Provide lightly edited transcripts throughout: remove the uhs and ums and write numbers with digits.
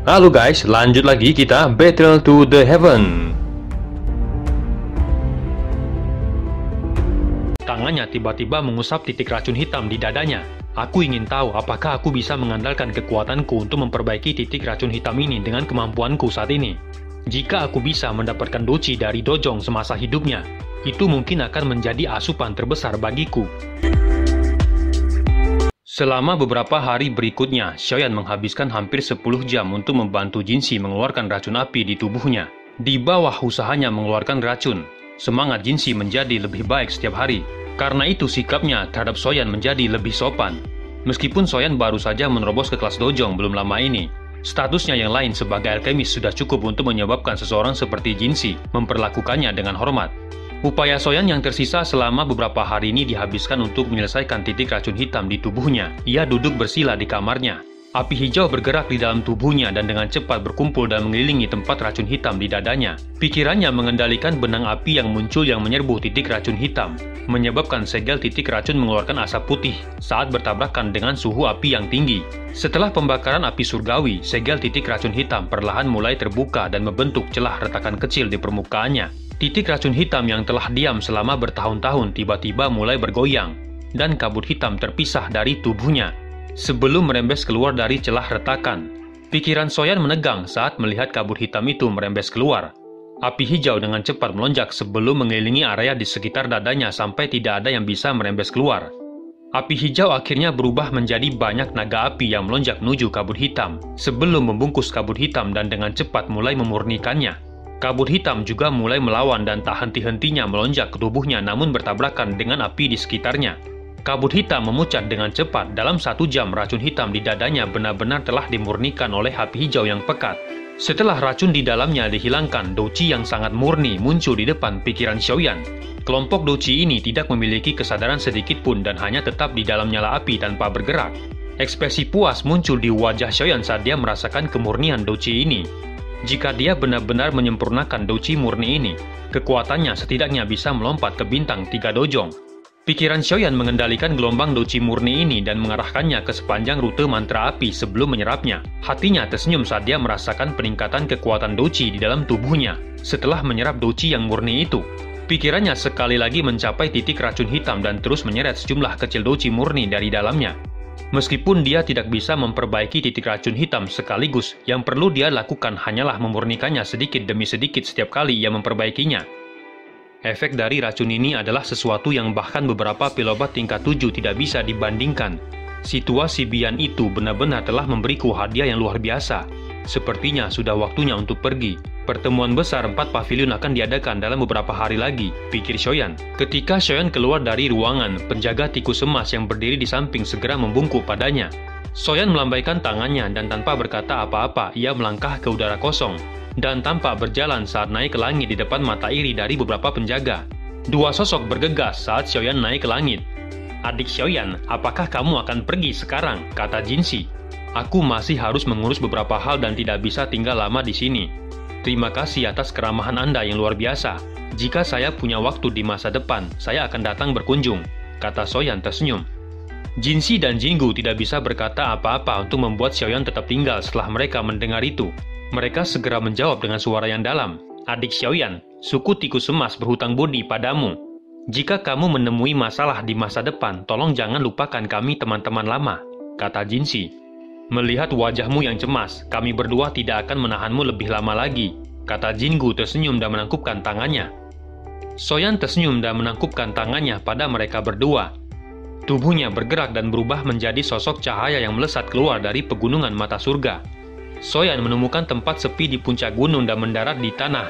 Halo guys, lanjut lagi kita Battle to the Heaven. Tangannya tiba-tiba mengusap titik racun hitam di dadanya. Aku ingin tahu apakah aku bisa mengandalkan kekuatanku untuk memperbaiki titik racun hitam ini dengan kemampuanku saat ini. Jika aku bisa mendapatkan doji dari Dojong semasa hidupnya, itu mungkin akan menjadi asupan terbesar bagiku. Selama beberapa hari berikutnya, Xiaoyan menghabiskan hampir 10 jam untuk membantu Jinxi mengeluarkan racun api di tubuhnya. Di bawah usahanya mengeluarkan racun, semangat Jinxi menjadi lebih baik setiap hari. Karena itu sikapnya terhadap Xiaoyan menjadi lebih sopan. Meskipun Xiaoyan baru saja menerobos ke kelas Dojong belum lama ini, statusnya yang lain sebagai alkemis sudah cukup untuk menyebabkan seseorang seperti Jinxi memperlakukannya dengan hormat. Upaya Xiaoyan yang tersisa selama beberapa hari ini dihabiskan untuk menyelesaikan titik racun hitam di tubuhnya. Ia duduk bersila di kamarnya. Api hijau bergerak di dalam tubuhnya dan dengan cepat berkumpul dan mengelilingi tempat racun hitam di dadanya. Pikirannya mengendalikan benang api yang muncul yang menyerbu titik racun hitam, menyebabkan segel titik racun mengeluarkan asap putih saat bertabrakan dengan suhu api yang tinggi. Setelah pembakaran api surgawi, segel titik racun hitam perlahan mulai terbuka dan membentuk celah retakan kecil di permukaannya. Titik racun hitam yang telah diam selama bertahun-tahun tiba-tiba mulai bergoyang, dan kabut hitam terpisah dari tubuhnya sebelum merembes keluar dari celah retakan. Pikiran Xiaoyan menegang saat melihat kabut hitam itu merembes keluar. Api hijau dengan cepat melonjak sebelum mengelilingi area di sekitar dadanya sampai tidak ada yang bisa merembes keluar. Api hijau akhirnya berubah menjadi banyak naga api yang melonjak menuju kabut hitam sebelum membungkus kabut hitam dan dengan cepat mulai memurnikannya. Kabut hitam juga mulai melawan dan tak henti-hentinya melonjak ke tubuhnya namun bertabrakan dengan api di sekitarnya. Kabut hitam memucat dengan cepat. Dalam 1 jam racun hitam di dadanya benar-benar telah dimurnikan oleh api hijau yang pekat. Setelah racun di dalamnya dihilangkan, Douqi yang sangat murni muncul di depan pikiran Xiaoyan. Kelompok Douqi ini tidak memiliki kesadaran sedikit pun dan hanya tetap di dalam nyala api tanpa bergerak. Ekspresi puas muncul di wajah Xiaoyan saat dia merasakan kemurnian Douqi ini. Jika dia benar-benar menyempurnakan Douqi murni ini, kekuatannya setidaknya bisa melompat ke bintang 3 Dojong. Pikiran Xiaoyan mengendalikan gelombang Douqi murni ini dan mengarahkannya ke sepanjang rute mantra api sebelum menyerapnya. Hatinya tersenyum saat dia merasakan peningkatan kekuatan Douqi di dalam tubuhnya setelah menyerap Douqi yang murni itu. Pikirannya sekali lagi mencapai titik racun hitam dan terus menyeret sejumlah kecil Douqi murni dari dalamnya. Meskipun dia tidak bisa memperbaiki titik racun hitam sekaligus, yang perlu dia lakukan hanyalah memurnikannya sedikit demi sedikit setiap kali ia memperbaikinya. Efek dari racun ini adalah sesuatu yang bahkan beberapa pilobat tingkat 7 tidak bisa dibandingkan. Situasi Bian itu benar-benar telah memberiku hadiah yang luar biasa. Sepertinya sudah waktunya untuk pergi. Pertemuan besar 4 pavilion akan diadakan dalam beberapa hari lagi, pikir Xiaoyan. Ketika Xiaoyan keluar dari ruangan, penjaga tikus emas yang berdiri di samping segera membungkuk padanya. Xiaoyan melambaikan tangannya dan tanpa berkata apa-apa, ia melangkah ke udara kosong dan tampak berjalan saat naik ke langit di depan mata iri dari beberapa penjaga. 2 sosok bergegas saat Xiaoyan naik ke langit. "Adik Xiaoyan, apakah kamu akan pergi sekarang?" kata Jinxi. "Aku masih harus mengurus beberapa hal dan tidak bisa tinggal lama di sini. Terima kasih atas keramahan Anda yang luar biasa. Jika saya punya waktu di masa depan, saya akan datang berkunjung," kata Xiaoyan tersenyum. Jinxi dan Jingu tidak bisa berkata apa-apa untuk membuat Xiaoyan tetap tinggal setelah mereka mendengar itu. Mereka segera menjawab dengan suara yang dalam. "Adik Xiaoyan, suku tikus emas berhutang budi padamu. Jika kamu menemui masalah di masa depan, tolong jangan lupakan kami teman-teman lama," kata Jinxi. "Melihat wajahmu yang cemas, kami berdua tidak akan menahanmu lebih lama lagi," kata Jingu tersenyum dan menangkupkan tangannya. Xiaoyan tersenyum dan menangkupkan tangannya pada mereka berdua. Tubuhnya bergerak dan berubah menjadi sosok cahaya yang melesat keluar dari pegunungan mata surga. Xiaoyan menemukan tempat sepi di puncak gunung dan mendarat di tanah.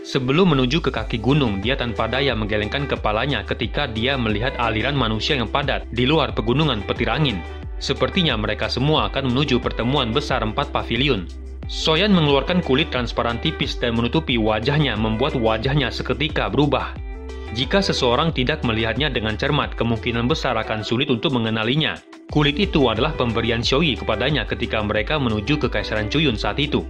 Sebelum menuju ke kaki gunung, dia tanpa daya menggelengkan kepalanya ketika dia melihat aliran manusia yang padat di luar pegunungan petir angin. Sepertinya mereka semua akan menuju pertemuan besar 4 pavilion. Xiaoyan mengeluarkan kulit transparan tipis dan menutupi wajahnya, membuat wajahnya seketika berubah. Jika seseorang tidak melihatnya dengan cermat, kemungkinan besar akan sulit untuk mengenalinya. Kulit itu adalah pemberian Xiaoyi kepadanya ketika mereka menuju ke Kaisaran Cuyun saat itu.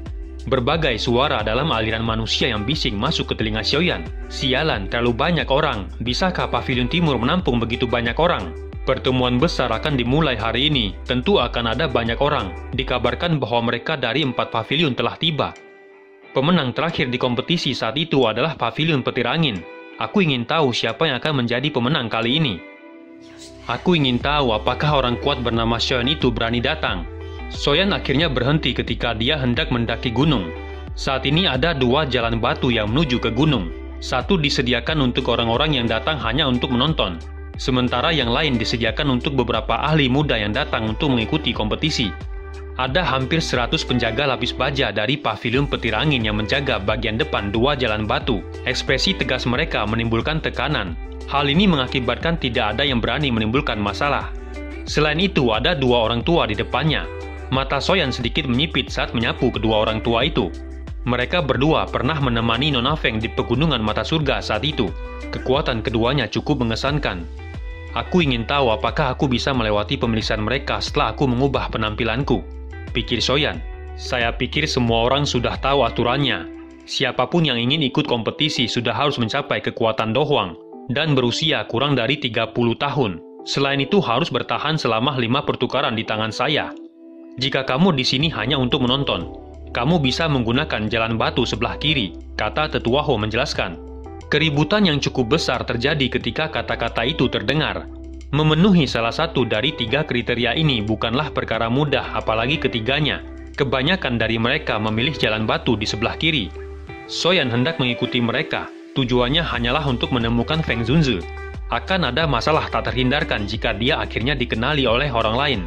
Berbagai suara dalam aliran manusia yang bising masuk ke telinga Xiaoyan. "Sialan, terlalu banyak orang. Bisakah pavilion timur menampung begitu banyak orang?" Pertemuan besar akan dimulai hari ini. Tentu akan ada banyak orang. Dikabarkan bahwa mereka dari 4 pavilion telah tiba. Pemenang terakhir di kompetisi saat itu adalah pavilion petir angin. Aku ingin tahu siapa yang akan menjadi pemenang kali ini. Aku ingin tahu apakah orang kuat bernama Soyan itu berani datang. Soyan akhirnya berhenti ketika dia hendak mendaki gunung. Saat ini ada 2 jalan batu yang menuju ke gunung. Satu disediakan untuk orang-orang yang datang hanya untuk menonton. Sementara yang lain disediakan untuk beberapa ahli muda yang datang untuk mengikuti kompetisi. Ada hampir 100 penjaga lapis baja dari pavilion petir angin yang menjaga bagian depan 2 jalan batu. Ekspresi tegas mereka menimbulkan tekanan. Hal ini mengakibatkan tidak ada yang berani menimbulkan masalah. Selain itu, ada 2 orang tua di depannya. Mata Soyan sedikit menyipit saat menyapu kedua orang tua itu. Mereka berdua pernah menemani Nona Feng di pegunungan mata surga saat itu. Kekuatan keduanya cukup mengesankan. Aku ingin tahu apakah aku bisa melewati pemeriksaan mereka setelah aku mengubah penampilanku, pikir Soyan. Saya pikir semua orang sudah tahu aturannya. Siapapun yang ingin ikut kompetisi sudah harus mencapai kekuatan dohwang dan berusia kurang dari 30 tahun. Selain itu harus bertahan selama 5 pertukaran di tangan saya. Jika kamu di sini hanya untuk menonton, kamu bisa menggunakan jalan batu sebelah kiri, kata Tetua Ho menjelaskan. Keributan yang cukup besar terjadi ketika kata-kata itu terdengar. Memenuhi salah satu dari 3 kriteria ini bukanlah perkara mudah, apalagi ketiganya. Kebanyakan dari mereka memilih jalan batu di sebelah kiri. Soyan hendak mengikuti mereka. Tujuannya hanyalah untuk menemukan Feng Zunzi. Akan ada masalah tak terhindarkan jika dia akhirnya dikenali oleh orang lain.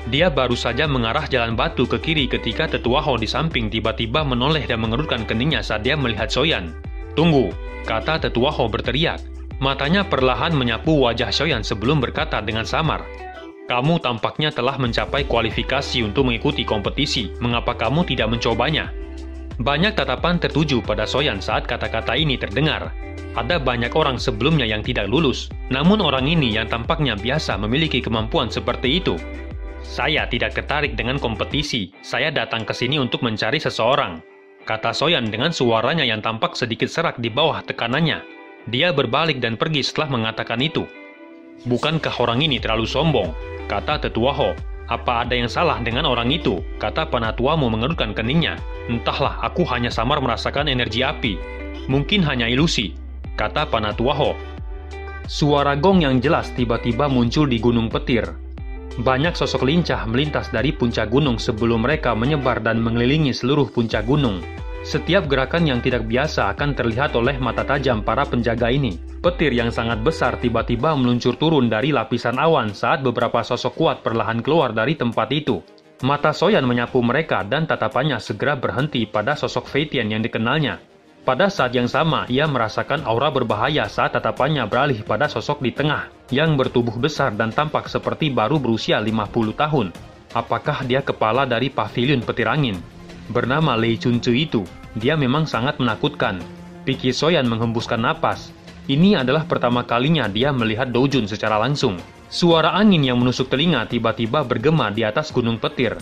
Dia baru saja mengarah jalan batu ke kiri ketika Tetua Ho di samping tiba-tiba menoleh dan mengerutkan keningnya saat dia melihat Soyan. Tunggu, kata Tetua Ho berteriak. Matanya perlahan menyapu wajah Soyan sebelum berkata dengan samar. Kamu tampaknya telah mencapai kualifikasi untuk mengikuti kompetisi. Mengapa kamu tidak mencobanya? Banyak tatapan tertuju pada Soyan saat kata-kata ini terdengar. Ada banyak orang sebelumnya yang tidak lulus. Namun orang ini yang tampaknya biasa memiliki kemampuan seperti itu. Saya tidak tertarik dengan kompetisi. Saya datang ke sini untuk mencari seseorang, kata Soyan dengan suaranya yang tampak sedikit serak di bawah tekanannya. Dia berbalik dan pergi setelah mengatakan itu. Bukankah orang ini terlalu sombong? Kata Tetua Ho. Apa ada yang salah dengan orang itu? Kata Penatuamu mengerutkan keningnya. Entahlah, aku hanya samar merasakan energi api. Mungkin hanya ilusi, kata Penatua Ho. Suara gong yang jelas tiba-tiba muncul di Gunung Petir. Banyak sosok lincah melintas dari puncak gunung sebelum mereka menyebar dan mengelilingi seluruh puncak gunung. Setiap gerakan yang tidak biasa akan terlihat oleh mata tajam para penjaga ini. Petir yang sangat besar tiba-tiba meluncur turun dari lapisan awan saat beberapa sosok kuat perlahan keluar dari tempat itu. Mata Soyan menyapu mereka dan tatapannya segera berhenti pada sosok Fei Tian yang dikenalnya. Pada saat yang sama, ia merasakan aura berbahaya saat tatapannya beralih pada sosok di tengah, yang bertubuh besar dan tampak seperti baru berusia 50 tahun. Apakah dia kepala dari pavilion petir angin? Bernama Lei Chunzi itu, dia memang sangat menakutkan. Pikir Soyan menghembuskan napas. Ini adalah pertama kalinya dia melihat Doujun secara langsung. Suara angin yang menusuk telinga tiba-tiba bergema di atas gunung petir.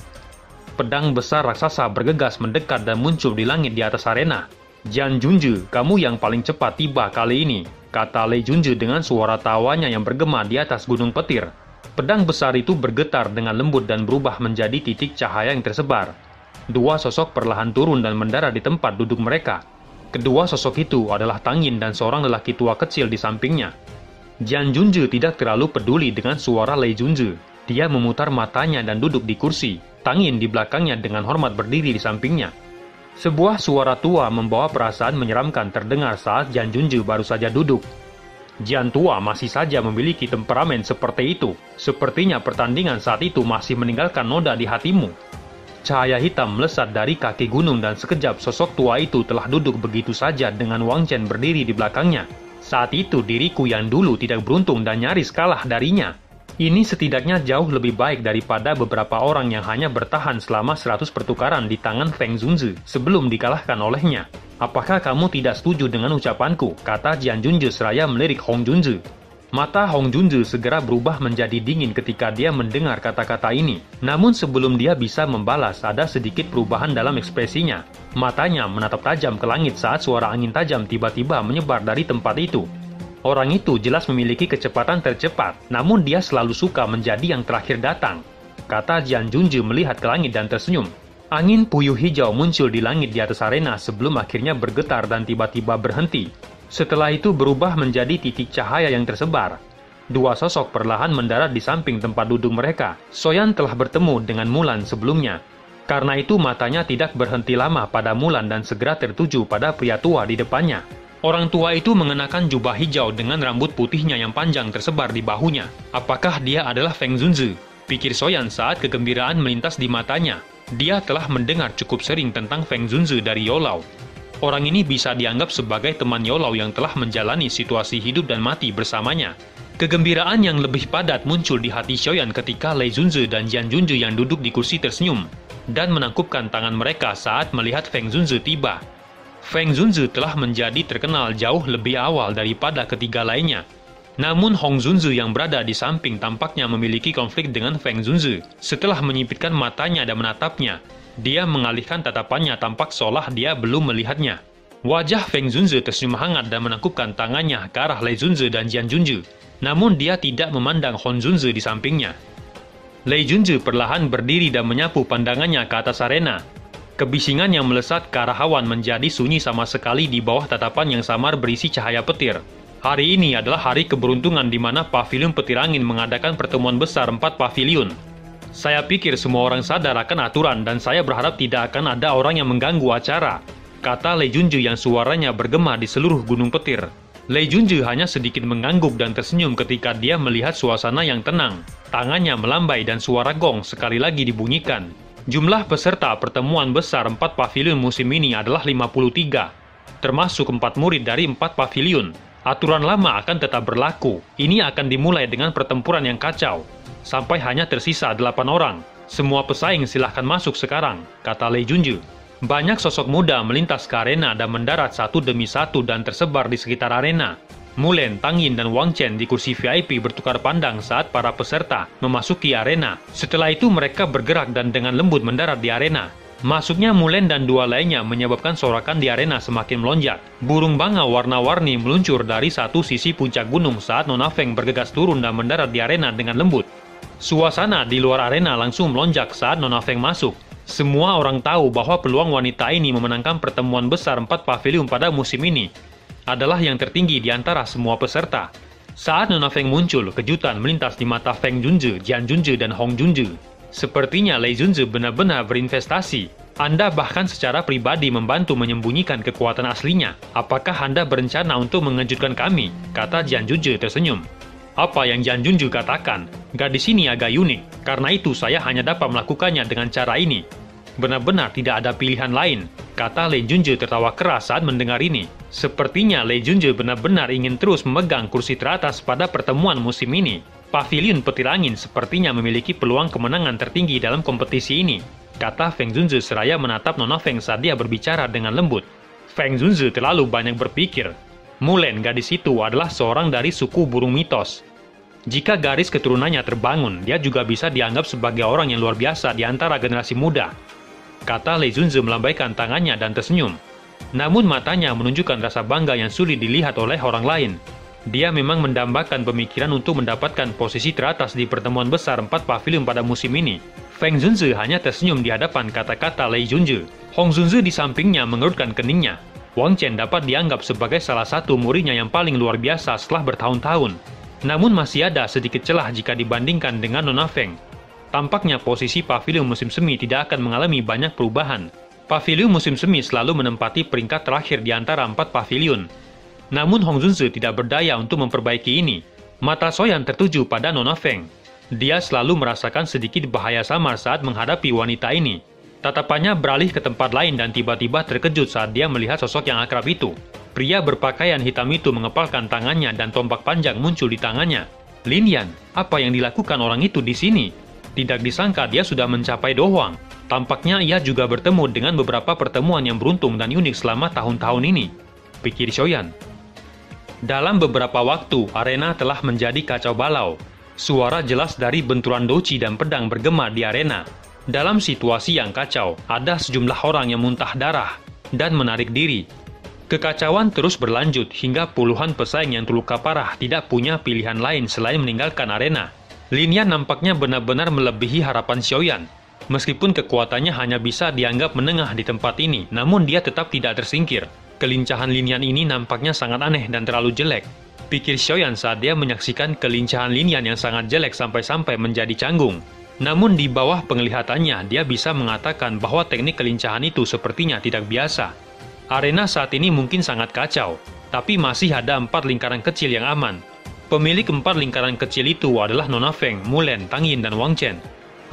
Pedang besar raksasa bergegas mendekat dan muncul di langit di atas arena. Jian Junzi, kamu yang paling cepat tiba kali ini, kata Lei Junzi dengan suara tawanya yang bergema di atas gunung petir. Pedang besar itu bergetar dengan lembut dan berubah menjadi titik cahaya yang tersebar. Dua sosok perlahan turun dan mendarat di tempat duduk mereka. Kedua sosok itu adalah Tang Yin dan seorang lelaki tua kecil di sampingnya. Jian Junzi tidak terlalu peduli dengan suara Lei Junzi. Dia memutar matanya dan duduk di kursi. Tang Yin di belakangnya dengan hormat berdiri di sampingnya. Sebuah suara tua membawa perasaan menyeramkan terdengar saat Jian Junzi baru saja duduk. Jian tua masih saja memiliki temperamen seperti itu. Sepertinya pertandingan saat itu masih meninggalkan noda di hatimu. Cahaya hitam melesat dari kaki gunung dan sekejap sosok tua itu telah duduk begitu saja dengan Wang Chen berdiri di belakangnya. Saat itu diriku yang dulu tidak beruntung dan nyaris kalah darinya. Ini setidaknya jauh lebih baik daripada beberapa orang yang hanya bertahan selama 100 pertukaran di tangan Feng Zunzi sebelum dikalahkan olehnya. Apakah kamu tidak setuju dengan ucapanku? Kata Jian Junzi seraya melirik Hong Junzi. Mata Hong Junzi segera berubah menjadi dingin ketika dia mendengar kata-kata ini. Namun sebelum dia bisa membalas, ada sedikit perubahan dalam ekspresinya. Matanya menatap tajam ke langit saat suara angin tajam tiba-tiba menyebar dari tempat itu. Orang itu jelas memiliki kecepatan tercepat, namun dia selalu suka menjadi yang terakhir datang, kata Jian Junzi melihat ke langit dan tersenyum. Angin puyuh hijau muncul di langit di atas arena sebelum akhirnya bergetar dan tiba-tiba berhenti. Setelah itu berubah menjadi titik cahaya yang tersebar. Dua sosok perlahan mendarat di samping tempat duduk mereka. Soyan telah bertemu dengan Mulan sebelumnya. Karena itu matanya tidak berhenti lama pada Mulan dan segera tertuju pada pria tua di depannya. Orang tua itu mengenakan jubah hijau dengan rambut putihnya yang panjang tersebar di bahunya. Apakah dia adalah Feng Zunzi? Pikir Soyan saat kegembiraan melintas di matanya. Dia telah mendengar cukup sering tentang Feng Zunzi dari Youlau. Orang ini bisa dianggap sebagai teman Youlau yang telah menjalani situasi hidup dan mati bersamanya. Kegembiraan yang lebih padat muncul di hati Soyan ketika Lei Zunzi dan Jian Junzi yang duduk di kursi tersenyum dan menangkupkan tangan mereka saat melihat Feng Zunzi tiba. Feng Zunzi telah menjadi terkenal jauh lebih awal daripada ketiga lainnya. Namun Hong Zunzi yang berada di samping tampaknya memiliki konflik dengan Feng Zunzi. Setelah menyipitkan matanya dan menatapnya, dia mengalihkan tatapannya tampak seolah dia belum melihatnya. Wajah Feng Zunzi tersenyum hangat dan menangkupkan tangannya ke arah Lei Zunzi dan Jian Junzi. Namun dia tidak memandang Hong Zunzi di sampingnya. Lei Zunzi perlahan berdiri dan menyapu pandangannya ke atas arena. Kebisingan yang melesat ke arah awan menjadi sunyi sama sekali di bawah tatapan yang samar berisi cahaya petir. Hari ini adalah hari keberuntungan di mana Paviliun Petir Angin mengadakan pertemuan besar 4 paviliun. Saya pikir semua orang sadar akan aturan dan saya berharap tidak akan ada orang yang mengganggu acara, kata Lei Junzi yang suaranya bergema di seluruh gunung petir. Lei Junzi hanya sedikit mengangguk dan tersenyum ketika dia melihat suasana yang tenang. Tangannya melambai dan suara gong sekali lagi dibunyikan. Jumlah peserta pertemuan besar 4 paviliun musim ini adalah 53, termasuk 4 murid dari 4 paviliun. Aturan lama akan tetap berlaku. Ini akan dimulai dengan pertempuran yang kacau. Sampai hanya tersisa 8 orang. Semua pesaing silahkan masuk sekarang, kata Lei Junzi. Banyak sosok muda melintas ke arena dan mendarat satu demi satu dan tersebar di sekitar arena. Mulen, Tang Yin, dan Wang Chen di kursi VIP bertukar pandang saat para peserta memasuki arena. Setelah itu mereka bergerak dan dengan lembut mendarat di arena. Masuknya Mulen dan dua lainnya menyebabkan sorakan di arena semakin melonjak. Burung banga warna-warni meluncur dari satu sisi puncak gunung saat Nona Feng bergegas turun dan mendarat di arena dengan lembut. Suasana di luar arena langsung melonjak saat Nona Feng masuk. Semua orang tahu bahwa peluang wanita ini memenangkan pertemuan besar 4 paviliun pada musim ini adalah yang tertinggi di antara semua peserta. Saat Nona Feng muncul, kejutan melintas di mata Feng Junzi, Jian Junzi, dan Hong Junzi. Sepertinya Lei Junzi benar-benar berinvestasi. Anda bahkan secara pribadi membantu menyembunyikan kekuatan aslinya. Apakah Anda berencana untuk mengejutkan kami? Kata Jian Junzi tersenyum. Apa yang Jian Junzi katakan? Gadis ini agak unik. Karena itu saya hanya dapat melakukannya dengan cara ini. Benar-benar tidak ada pilihan lain, kata Lei Junzi tertawa keras saat mendengar ini. Sepertinya Lei Junzi benar-benar ingin terus memegang kursi teratas pada pertemuan musim ini. Paviliun Petir Angin sepertinya memiliki peluang kemenangan tertinggi dalam kompetisi ini, kata Feng Zunzi seraya menatap Nona Feng saat dia berbicara dengan lembut. Feng Zunzi terlalu banyak berpikir. Mulen, gadis itu adalah seorang dari suku burung mitos. Jika garis keturunannya terbangun, dia juga bisa dianggap sebagai orang yang luar biasa di antara generasi muda, kata Lei Junzi melambaikan tangannya dan tersenyum. Namun matanya menunjukkan rasa bangga yang sulit dilihat oleh orang lain. Dia memang mendambakan pemikiran untuk mendapatkan posisi teratas di pertemuan besar 4 paviliun pada musim ini. Feng Zunzi hanya tersenyum di hadapan kata-kata Lei Junzi. Hong Zunzi di sampingnya mengerutkan keningnya. Wang Chen dapat dianggap sebagai salah satu muridnya yang paling luar biasa setelah bertahun-tahun. Namun masih ada sedikit celah jika dibandingkan dengan Nona Feng. Tampaknya posisi paviliun musim semi tidak akan mengalami banyak perubahan. Paviliun musim semi selalu menempati peringkat terakhir di antara 4 paviliun. Namun Hong Zunzi tidak berdaya untuk memperbaiki ini. Mata Soyan tertuju pada Nona Feng. Dia selalu merasakan sedikit bahaya samar saat menghadapi wanita ini. Tatapannya beralih ke tempat lain dan tiba-tiba terkejut saat dia melihat sosok yang akrab itu. Pria berpakaian hitam itu mengepalkan tangannya dan tombak panjang muncul di tangannya. Lin Yan, apa yang dilakukan orang itu di sini? Tidak disangka dia sudah mencapai Do Huang. Tampaknya ia juga bertemu dengan beberapa pertemuan yang beruntung dan unik selama tahun-tahun ini, pikir Soyan. Dalam beberapa waktu, arena telah menjadi kacau balau. Suara jelas dari benturan doci dan pedang bergema di arena. Dalam situasi yang kacau, ada sejumlah orang yang muntah darah dan menarik diri. Kekacauan terus berlanjut hingga puluhan pesaing yang terluka parah tidak punya pilihan lain selain meninggalkan arena. Lin Yan nampaknya benar-benar melebihi harapan Xiaoyan. Meskipun kekuatannya hanya bisa dianggap menengah di tempat ini, namun dia tetap tidak tersingkir. Kelincahan Lin Yan ini nampaknya sangat aneh dan terlalu jelek, pikir Xiaoyan saat dia menyaksikan kelincahan Lin Yan yang sangat jelek sampai-sampai menjadi canggung. Namun di bawah penglihatannya, dia bisa mengatakan bahwa teknik kelincahan itu sepertinya tidak biasa. Arena saat ini mungkin sangat kacau, tapi masih ada 4 lingkaran kecil yang aman. Pemilik 4 lingkaran kecil itu adalah Nona Feng, Mulen, Tang Yin, dan Wang Chen.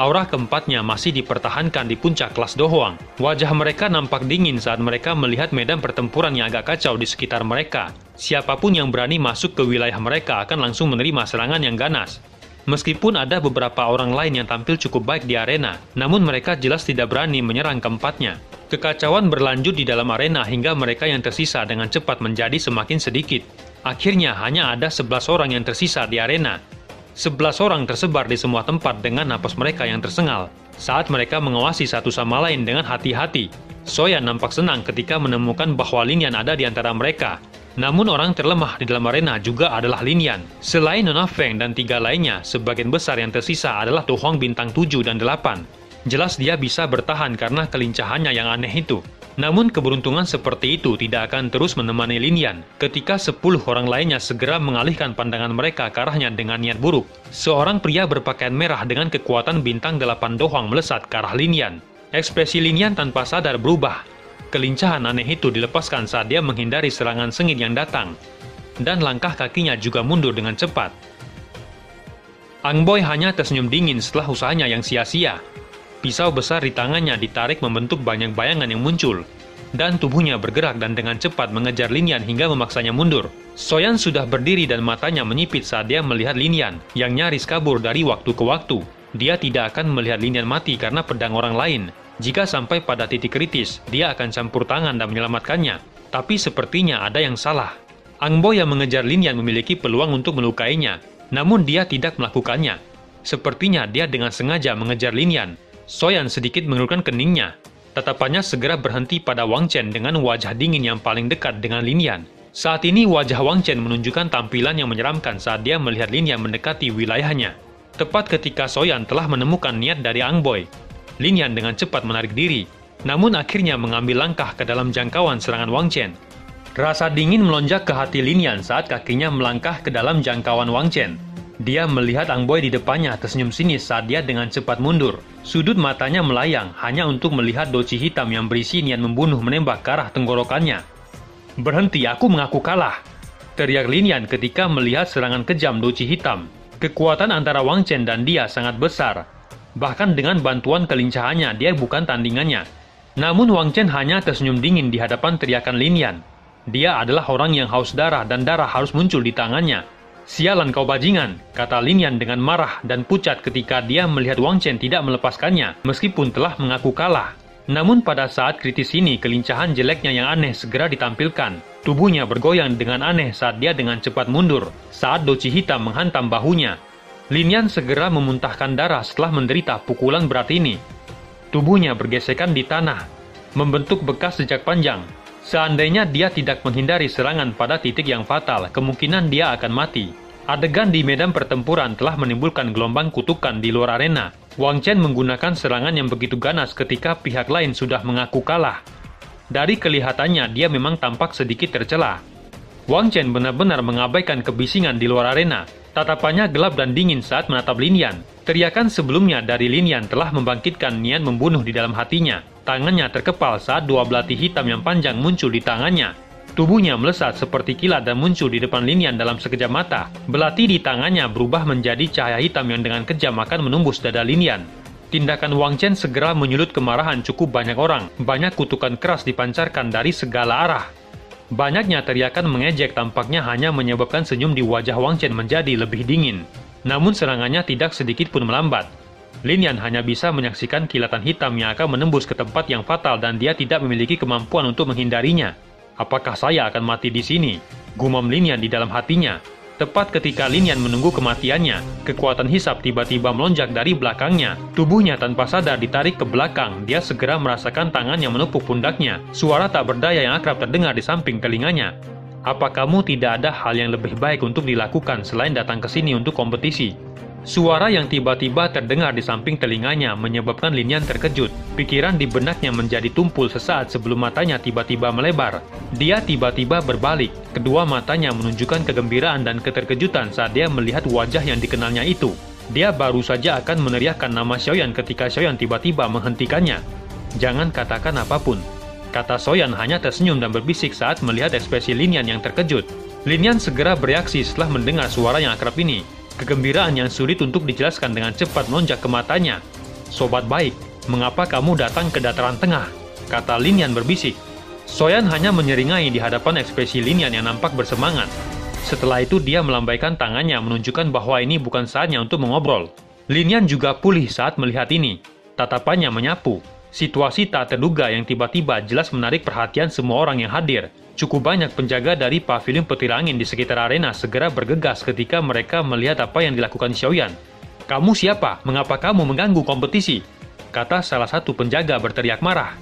Aura keempatnya masih dipertahankan di puncak kelas Do Huang. Wajah mereka nampak dingin saat mereka melihat medan pertempuran yang agak kacau di sekitar mereka. Siapapun yang berani masuk ke wilayah mereka akan langsung menerima serangan yang ganas. Meskipun ada beberapa orang lain yang tampil cukup baik di arena, namun mereka jelas tidak berani menyerang keempatnya. Kekacauan berlanjut di dalam arena hingga mereka yang tersisa dengan cepat menjadi semakin sedikit. Akhirnya hanya ada 11 orang yang tersisa di arena. 11 orang tersebar di semua tempat dengan napas mereka yang tersengal. Saat mereka mengawasi satu sama lain dengan hati-hati, Xiaoyan nampak senang ketika menemukan bahwa Lin Yan ada di antara mereka. Namun orang terlemah di dalam arena juga adalah Lin Yan. Selain Nona Feng dan 3 lainnya, sebagian besar yang tersisa adalah Do Huang bintang 7 dan 8. Jelas dia bisa bertahan karena kelincahannya yang aneh itu. Namun keberuntungan seperti itu tidak akan terus menemani Lin Yan. Ketika 10 orang lainnya segera mengalihkan pandangan mereka ke arahnya dengan niat buruk, seorang pria berpakaian merah dengan kekuatan bintang 8 Do Huang melesat ke arah Lin Yan. Ekspresi Lin Yan tanpa sadar berubah. Kelincahan aneh itu dilepaskan saat dia menghindari serangan sengit yang datang. Dan langkah kakinya juga mundur dengan cepat. Ang Boy hanya tersenyum dingin setelah usahanya yang sia-sia. Pisau besar di tangannya ditarik membentuk banyak bayangan yang muncul. Dan tubuhnya bergerak dan dengan cepat mengejar Lin Yan hingga memaksanya mundur. Xiaoyan sudah berdiri dan matanya menyipit saat dia melihat Lin Yan yang nyaris kabur dari waktu ke waktu. Dia tidak akan melihat Lin Yan mati karena pedang orang lain. Jika sampai pada titik kritis, dia akan campur tangan dan menyelamatkannya. Tapi sepertinya ada yang salah. Ang Boy yang mengejar Lin Yan memiliki peluang untuk melukainya. Namun dia tidak melakukannya. Sepertinya dia dengan sengaja mengejar Lin Yan. Xiaoyan sedikit mengerutkan keningnya. Tatapannya segera berhenti pada Wang Chen dengan wajah dingin yang paling dekat dengan Lin Yan. Saat ini wajah Wang Chen menunjukkan tampilan yang menyeramkan saat dia melihat Lin Yan mendekati wilayahnya. Tepat ketika Xiaoyan telah menemukan niat dari Ang Boy, Lin Yan dengan cepat menarik diri, namun akhirnya mengambil langkah ke dalam jangkauan serangan Wang Chen. Rasa dingin melonjak ke hati Lin Yan saat kakinya melangkah ke dalam jangkauan Wang Chen. Dia melihat Ang Boy di depannya tersenyum sinis saat dia dengan cepat mundur. Sudut matanya melayang hanya untuk melihat doci hitam yang berisi niat membunuh menembak ke arah tenggorokannya. "Berhenti, aku mengaku kalah!" teriak Lin Yan ketika melihat serangan kejam doci hitam. Kekuatan antara Wang Chen dan dia sangat besar. Bahkan dengan bantuan kelincahannya, dia bukan tandingannya. Namun Wang Chen hanya tersenyum dingin di hadapan teriakan Lin Yan. Dia adalah orang yang haus darah dan darah harus muncul di tangannya. "Sialan kau bajingan," kata Lin Yan dengan marah dan pucat ketika dia melihat Wang Chen tidak melepaskannya meskipun telah mengaku kalah. Namun pada saat kritis ini, kelincahan jeleknya yang aneh segera ditampilkan. Tubuhnya bergoyang dengan aneh saat dia dengan cepat mundur saat doci hitam menghantam bahunya. Lin Yan segera memuntahkan darah setelah menderita pukulan berat ini. Tubuhnya bergesekan di tanah, membentuk bekas jejak panjang. Seandainya dia tidak menghindari serangan pada titik yang fatal, kemungkinan dia akan mati. Adegan di medan pertempuran telah menimbulkan gelombang kutukan di luar arena. Wang Chen menggunakan serangan yang begitu ganas ketika pihak lain sudah mengaku kalah. Dari kelihatannya, dia memang tampak sedikit tercela. Wang Chen benar-benar mengabaikan kebisingan di luar arena. Tatapannya gelap dan dingin saat menatap Lin Yan. Teriakan sebelumnya dari Lin Yan telah membangkitkan niat membunuh di dalam hatinya. Tangannya terkepal saat 2 belati hitam yang panjang muncul di tangannya. Tubuhnya melesat seperti kilat dan muncul di depan Lin Yan dalam sekejap mata. Belati di tangannya berubah menjadi cahaya hitam yang dengan kejam akan menembus dada Lin Yan. Tindakan Wang Chen segera menyulut kemarahan cukup banyak orang. Banyak kutukan keras dipancarkan dari segala arah. Banyaknya teriakan mengejek tampaknya hanya menyebabkan senyum di wajah Wang Chen menjadi lebih dingin. Namun serangannya tidak sedikit pun melambat. Lin Yan hanya bisa menyaksikan kilatan hitam yang akan menembus ke tempat yang fatal dan dia tidak memiliki kemampuan untuk menghindarinya. "Apakah saya akan mati di sini?" gumam Lin Yan di dalam hatinya. Tepat ketika Lin Yan menunggu kematiannya, kekuatan hisap tiba-tiba melonjak dari belakangnya. Tubuhnya tanpa sadar ditarik ke belakang. Dia segera merasakan tangan yang menepuk pundaknya. Suara tak berdaya yang akrab terdengar di samping telinganya. Apa kamu tidak ada hal yang lebih baik untuk dilakukan selain datang ke sini untuk kompetisi? Suara yang tiba-tiba terdengar di samping telinganya menyebabkan Lin Yan terkejut. Pikiran di benaknya menjadi tumpul sesaat sebelum matanya tiba-tiba melebar. Dia tiba-tiba berbalik. Kedua matanya menunjukkan kegembiraan dan keterkejutan saat dia melihat wajah yang dikenalnya itu. Dia baru saja akan meneriakkan nama Xiaoyan ketika Xiaoyan tiba-tiba menghentikannya. "Jangan katakan apapun," kata Xiaoyan hanya tersenyum dan berbisik saat melihat ekspresi Lin Yan yang terkejut. Lin Yan segera bereaksi setelah mendengar suara yang akrab ini. Kegembiraan yang sulit untuk dijelaskan dengan cepat melonjak ke matanya. "Sobat baik, mengapa kamu datang ke dataran tengah?" kata Lin Yan berbisik. Xiaoyan hanya menyeringai di hadapan ekspresi Lin Yan yang nampak bersemangat. Setelah itu dia melambaikan tangannya menunjukkan bahwa ini bukan saatnya untuk mengobrol. Lin Yan juga pulih saat melihat ini. Tatapannya menyapu. Situasi tak terduga yang tiba-tiba jelas menarik perhatian semua orang yang hadir. Cukup banyak penjaga dari pavilion petir angin di sekitar arena segera bergegas ketika mereka melihat apa yang dilakukan Xiaoyan. "Kamu siapa? Mengapa kamu mengganggu kompetisi?" kata salah satu penjaga berteriak marah.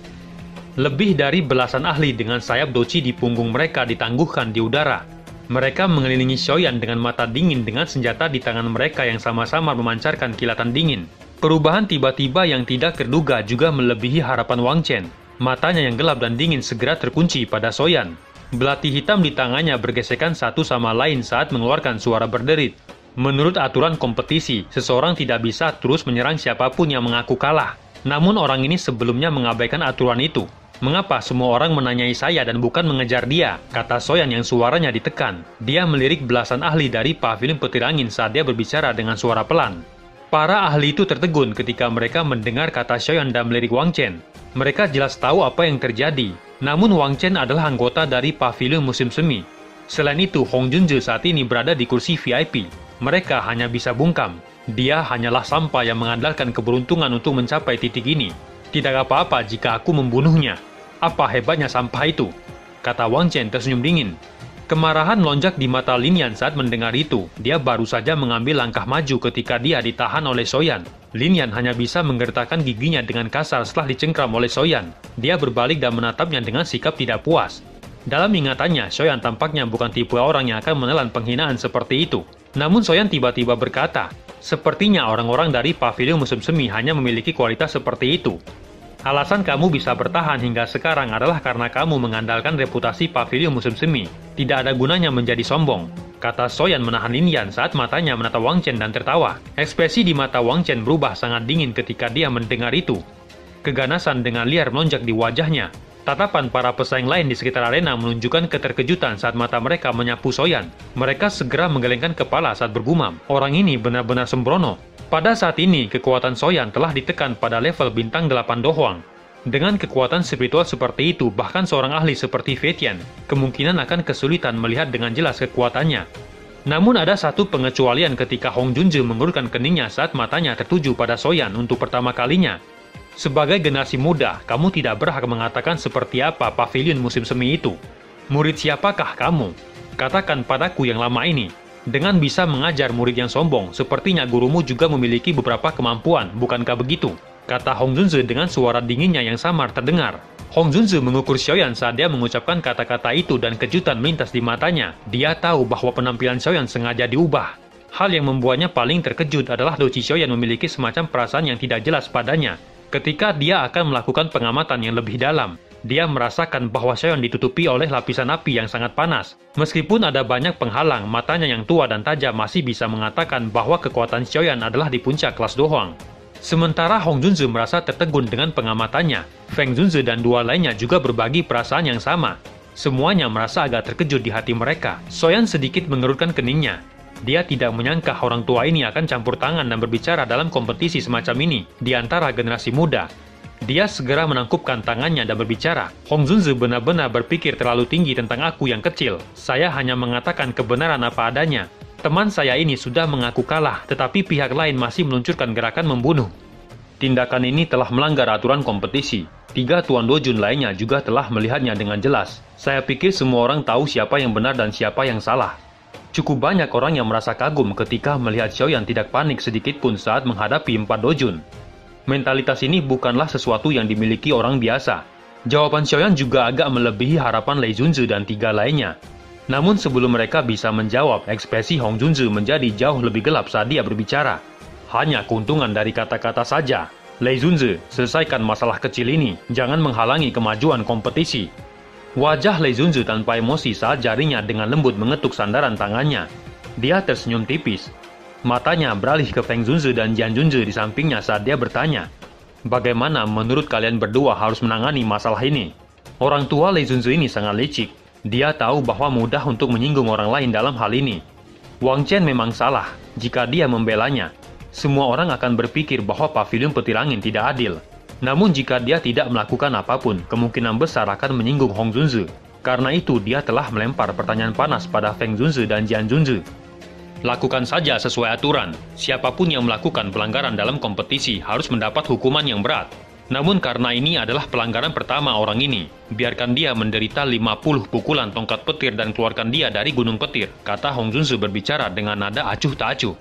Lebih dari belasan ahli dengan sayap doci di punggung mereka ditangguhkan di udara. Mereka mengelilingi Xiaoyan dengan mata dingin dengan senjata di tangan mereka yang sama-sama memancarkan kilatan dingin. Perubahan tiba-tiba yang tidak terduga juga melebihi harapan Wang Chen. Matanya yang gelap dan dingin segera terkunci pada Xiaoyan. Belati hitam di tangannya bergesekan satu sama lain saat mengeluarkan suara berderit. Menurut aturan kompetisi, seseorang tidak bisa terus menyerang siapapun yang mengaku kalah. Namun orang ini sebelumnya mengabaikan aturan itu. "Mengapa semua orang menanyai saya dan bukan mengejar dia?" kata Xiaoyan yang suaranya ditekan. Dia melirik belasan ahli dari pavilion petir angin saat dia berbicara dengan suara pelan. Para ahli itu tertegun ketika mereka mendengar kata Xiaoyan dan melirik Wang Chen. Mereka jelas tahu apa yang terjadi. Namun Wang Chen adalah anggota dari pavilion musim semi. Selain itu, Hong Junzi saat ini berada di kursi VIP. Mereka hanya bisa bungkam. Dia hanyalah sampah yang mengandalkan keberuntungan untuk mencapai titik ini. "Tidak apa-apa jika aku membunuhnya. Apa hebatnya sampah itu?" kata Wang Chen tersenyum dingin. Kemarahan lonjak di mata Lin Yan saat mendengar itu. Dia baru saja mengambil langkah maju ketika dia ditahan oleh Xiaoyan. Lin Yan hanya bisa menggertakkan giginya dengan kasar setelah dicengkram oleh Xiaoyan. Dia berbalik dan menatapnya dengan sikap tidak puas. Dalam ingatannya, Xiaoyan tampaknya bukan tipe orang yang akan menelan penghinaan seperti itu. Namun Xiaoyan tiba-tiba berkata, "Sepertinya orang-orang dari pavilion musim semi hanya memiliki kualitas seperti itu. Alasan kamu bisa bertahan hingga sekarang adalah karena kamu mengandalkan reputasi pavilion musim semi. Tidak ada gunanya menjadi sombong," kata Xiaoyan menahan Lin Yan saat matanya menatap Wang Chen dan tertawa. Ekspresi di mata Wang Chen berubah sangat dingin ketika dia mendengar itu. Keganasan dengan liar melonjak di wajahnya. Tatapan para pesaing lain di sekitar arena menunjukkan keterkejutan saat mata mereka menyapu Xiaoyan. Mereka segera menggelengkan kepala saat bergumam, "Orang ini benar-benar sembrono." Pada saat ini, kekuatan Xiaoyan telah ditekan pada level bintang 8 dohuang. Dengan kekuatan spiritual seperti itu, bahkan seorang ahli seperti Fei Tian kemungkinan akan kesulitan melihat dengan jelas kekuatannya. Namun ada satu pengecualian ketika Hong Junzi mengulurkan keningnya saat matanya tertuju pada Xiaoyan untuk pertama kalinya. "Sebagai generasi muda, kamu tidak berhak mengatakan seperti apa pavilion musim semi itu. Murid siapakah kamu? Katakan padaku yang lama ini. Dengan bisa mengajar murid yang sombong, sepertinya gurumu juga memiliki beberapa kemampuan, bukankah begitu?" kata Hong Junzi dengan suara dinginnya yang samar terdengar. Hong Junzi mengukur Xiaoyan saat dia mengucapkan kata-kata itu dan kejutan melintas di matanya. Dia tahu bahwa penampilan Xiaoyan sengaja diubah. Hal yang membuatnya paling terkejut adalah doci Xiaoyan memiliki semacam perasaan yang tidak jelas padanya. Ketika dia akan melakukan pengamatan yang lebih dalam, dia merasakan bahwa Xiaoyan ditutupi oleh lapisan api yang sangat panas. Meskipun ada banyak penghalang, matanya yang tua dan tajam masih bisa mengatakan bahwa kekuatan Xiaoyan adalah di puncak kelas dohuang. Sementara Hong Junzi merasa tertegun dengan pengamatannya. Feng Junzi dan dua lainnya juga berbagi perasaan yang sama. Semuanya merasa agak terkejut di hati mereka. Xiaoyan sedikit mengerutkan keningnya. Dia tidak menyangka orang tua ini akan campur tangan dan berbicara dalam kompetisi semacam ini di antara generasi muda. Dia segera menangkupkan tangannya dan berbicara. "Hong Junzi benar-benar berpikir terlalu tinggi tentang aku yang kecil. Saya hanya mengatakan kebenaran apa adanya. Teman saya ini sudah mengaku kalah, tetapi pihak lain masih meluncurkan gerakan membunuh. Tindakan ini telah melanggar aturan kompetisi. 3 Tuan Dojun lainnya juga telah melihatnya dengan jelas. Saya pikir semua orang tahu siapa yang benar dan siapa yang salah." Cukup banyak orang yang merasa kagum ketika melihat Xiaoyan tidak panik sedikit pun saat menghadapi 4 dojun. Mentalitas ini bukanlah sesuatu yang dimiliki orang biasa. Jawaban Xiaoyan juga agak melebihi harapan Lei Junzi dan 3 lainnya. Namun sebelum mereka bisa menjawab, ekspresi Hong Junzi menjadi jauh lebih gelap saat dia berbicara. Hanya keuntungan dari kata-kata saja. Lei Junzi, selesaikan masalah kecil ini, jangan menghalangi kemajuan kompetisi. Wajah Lei Junzi tanpa emosi saat jarinya dengan lembut mengetuk sandaran tangannya. Dia tersenyum tipis. Matanya beralih ke Feng Junzi dan Jian Junzi di sampingnya saat dia bertanya, bagaimana menurut kalian berdua harus menangani masalah ini? Orang tua Lei Junzi ini sangat licik. Dia tahu bahwa mudah untuk menyinggung orang lain dalam hal ini. Wang Chen memang salah jika dia membelanya. Semua orang akan berpikir bahwa pavilion petir angin tidak adil. Namun jika dia tidak melakukan apapun, kemungkinan besar akan menyinggung Hong Junzi. Karena itu dia telah melempar pertanyaan panas pada Feng Junzi dan Jian Junzi. Lakukan saja sesuai aturan. Siapapun yang melakukan pelanggaran dalam kompetisi harus mendapat hukuman yang berat. Namun karena ini adalah pelanggaran pertama orang ini, biarkan dia menderita 50 pukulan tongkat petir dan keluarkan dia dari gunung petir, kata Hong Junzi berbicara dengan nada acuh tak acuh.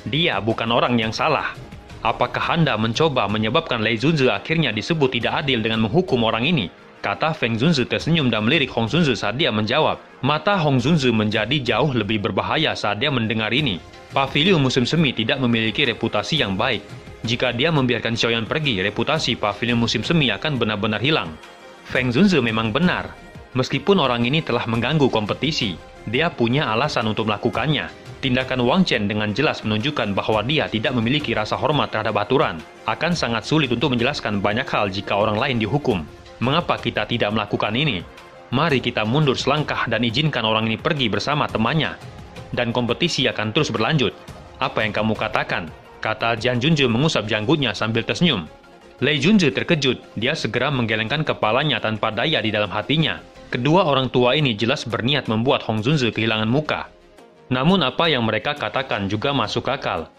Dia bukan orang yang salah. Apakah Anda mencoba menyebabkan Lei Junzi akhirnya disebut tidak adil dengan menghukum orang ini? Kata Feng Junzi tersenyum dan melirik Hong Junzi saat dia menjawab. Mata Hong Junzi menjadi jauh lebih berbahaya saat dia mendengar ini. Pavilion musim semi tidak memiliki reputasi yang baik. Jika dia membiarkan Xiaoyan pergi, reputasi pavilion musim semi akan benar-benar hilang. Feng Junzi memang benar. Meskipun orang ini telah mengganggu kompetisi, dia punya alasan untuk melakukannya. Tindakan Wang Chen dengan jelas menunjukkan bahwa dia tidak memiliki rasa hormat terhadap aturan. Akan sangat sulit untuk menjelaskan banyak hal jika orang lain dihukum. Mengapa kita tidak melakukan ini? Mari kita mundur selangkah dan izinkan orang ini pergi bersama temannya. Dan kompetisi akan terus berlanjut. Apa yang kamu katakan? Kata Jian Junzi mengusap janggutnya sambil tersenyum. Lei Junzi terkejut. Dia segera menggelengkan kepalanya tanpa daya di dalam hatinya. Kedua orang tua ini jelas berniat membuat Hong Junzi kehilangan muka. Namun apa yang mereka katakan juga masuk akal.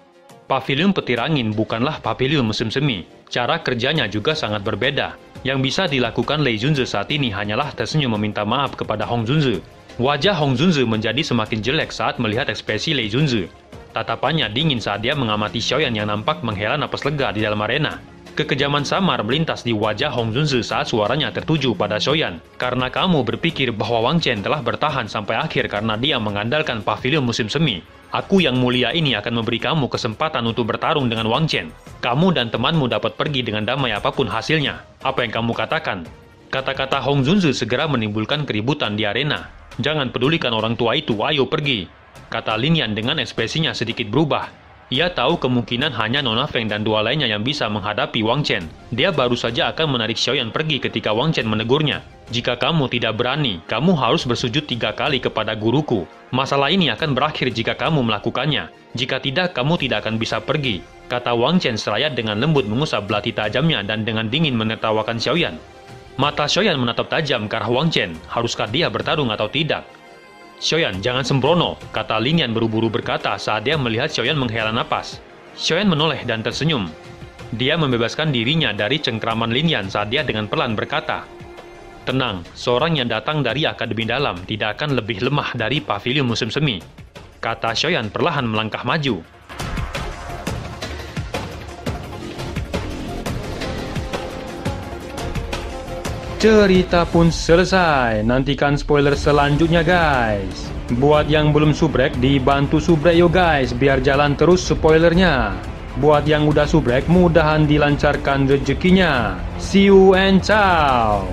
Pavilion petir angin bukanlah pavilion musim semi. Cara kerjanya juga sangat berbeda. Yang bisa dilakukan Lei Junzi saat ini hanyalah tersenyum meminta maaf kepada Hong Junzi. Wajah Hong Junzi menjadi semakin jelek saat melihat ekspresi Lei Junzi. Tatapannya dingin saat dia mengamati Xiaoyan yang nampak menghela napas lega di dalam arena. Kekejaman samar melintas di wajah Hong Junzi saat suaranya tertuju pada Xiaoyan. Karena kamu berpikir bahwa Wang Chen telah bertahan sampai akhir karena dia mengandalkan pavilion musim semi. Aku yang mulia ini akan memberi kamu kesempatan untuk bertarung dengan Wang Chen. Kamu dan temanmu dapat pergi dengan damai apapun hasilnya. Apa yang kamu katakan? Kata-kata Hong Junzi segera menimbulkan keributan di arena. Jangan pedulikan orang tua itu, ayo pergi. Kata Lin Yan dengan ekspresinya sedikit berubah. Ia tahu kemungkinan hanya Nona Feng dan 2 lainnya yang bisa menghadapi Wang Chen. Dia baru saja akan menarik Xiaoyan pergi ketika Wang Chen menegurnya. Jika kamu tidak berani, kamu harus bersujud 3 kali kepada guruku. Masalah ini akan berakhir jika kamu melakukannya. Jika tidak, kamu tidak akan bisa pergi. Kata Wang Chen seraya dengan lembut mengusap belati tajamnya dan dengan dingin menertawakan Xiaoyan. Mata Xiaoyan menatap tajam ke arah Wang Chen. Haruskah dia bertarung atau tidak? Xiaoyan, jangan sembrono, kata Lin Yan buru-buru berkata saat dia melihat Xiaoyan menghela napas. Xiaoyan menoleh dan tersenyum. Dia membebaskan dirinya dari cengkraman Lin Yan saat dia dengan pelan berkata, tenang, seorang yang datang dari akademi dalam tidak akan lebih lemah dari pavilion musim semi. Kata Xiaoyan perlahan melangkah maju. Cerita pun selesai. Nantikan spoiler selanjutnya guys. Buat yang belum subrek, dibantu subrek yo guys, biar jalan terus spoilernya. Buat yang udah subrek, mudahan dilancarkan rezekinya. See you and ciao.